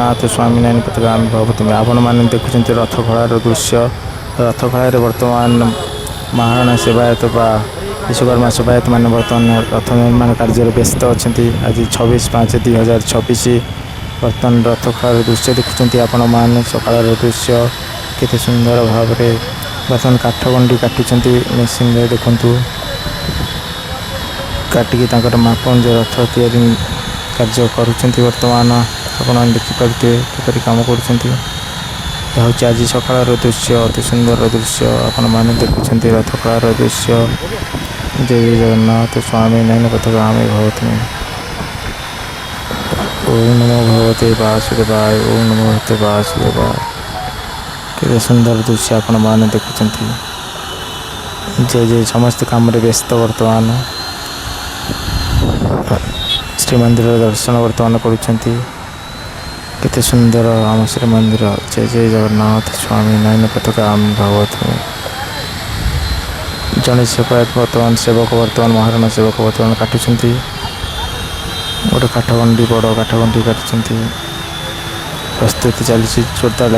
ଜଗନ୍ନାଥ ସ୍ୱାମୀ ନୟନ ପଥଗାମୀ ଭବ ତୁମେ। ଆପଣମାନେ ଦେଖୁଛନ୍ତି ରଥଖଳାର ଦୃଶ୍ୟ। ରଥଖଳାରେ ବର୍ତ୍ତମାନ ମହାରଣା ସେବାୟତ ବା ବିଶ୍ୱକର୍ମା ସେବାୟତ ମାନେ ବର୍ତ୍ତମାନ ରଥ ନିର୍ମାଣ କାର୍ଯ୍ୟରେ ବ୍ୟସ୍ତ ଅଛନ୍ତି। ଆଜି 26/5/2026 ବର୍ତ୍ତମାନ ରଥଖଳାର ଦୃଶ୍ୟ ଦେଖୁଛନ୍ତି ଆପଣମାନେ। ସକାଳର ଦୃଶ୍ୟ କେତେ ସୁନ୍ଦର ଭାବରେ ବର୍ତ୍ତମାନ କାଠ ଗଣ୍ଡି କାଟୁଛନ୍ତି ମେସିନରେ। ଦେଖନ୍ତୁ କାଟିକି ତାଙ୍କର ମାପ ଅନୁଯାୟୀ ରଥ ତିଆରି କାର୍ଯ୍ୟ କରୁଛନ୍ତି। ବର୍ତ୍ତମାନ ଆପଣମାନେ ଦେଖିପାରୁଥିବେ କିପରି କାମ କରୁଛନ୍ତି। ଏହା ହେଉଛି ଆଜି ସକାଳର ଦୃଶ୍ୟ, ଅତି ସୁନ୍ଦର ଦୃଶ୍ୟ ଆପଣମାନେ ଦେଖୁଛନ୍ତି। ରଥଖଳାର ଦୃଶ୍ୟ। ଜୟ ଜଗନ୍ନାଥ ସ୍ୱାମୀ ନୟନ ପଥଗାମୀ ଭବ ତୁମେ। ଓଁ ନମୋ ଭଗବତେ ବାସୁଦେବାୟ। ଓଁ ନମୋ ଭଗବତେ ବାସୁଦେବାୟ। କେତେ ସୁନ୍ଦର ଦୃଶ୍ୟ ଆପଣମାନେ ଦେଖୁଛନ୍ତି। ଯେ ସମସ୍ତେ କାମରେ ବ୍ୟସ୍ତ ବର୍ତ୍ତମାନ ଶ୍ରୀମନ୍ଦିରର ଦର୍ଶନ ବର୍ତ୍ତମାନ କରୁଛନ୍ତି। କେତେ ସୁନ୍ଦର ଆମ ଶ୍ରୀମନ୍ଦିର। ଜୟ ଜୟ ଜଗନ୍ନାଥ ସ୍ୱାମୀ ନୟନ ପଥଗାମୀ ଭବ ତୁମେ। ଜଣେ ସେବାୟତ ବର୍ତ୍ତମାନ ମହାରଣା ସେବକ ବର୍ତ୍ତମାନ କାଟୁଛନ୍ତି। ଗୋଟେ ବଡ଼ କାଠ ଗଣ୍ଡି କାଟୁଛନ୍ତି। ପ୍ରସ୍ତୁତି ଚାଲିଛି ଜୋରଦାର।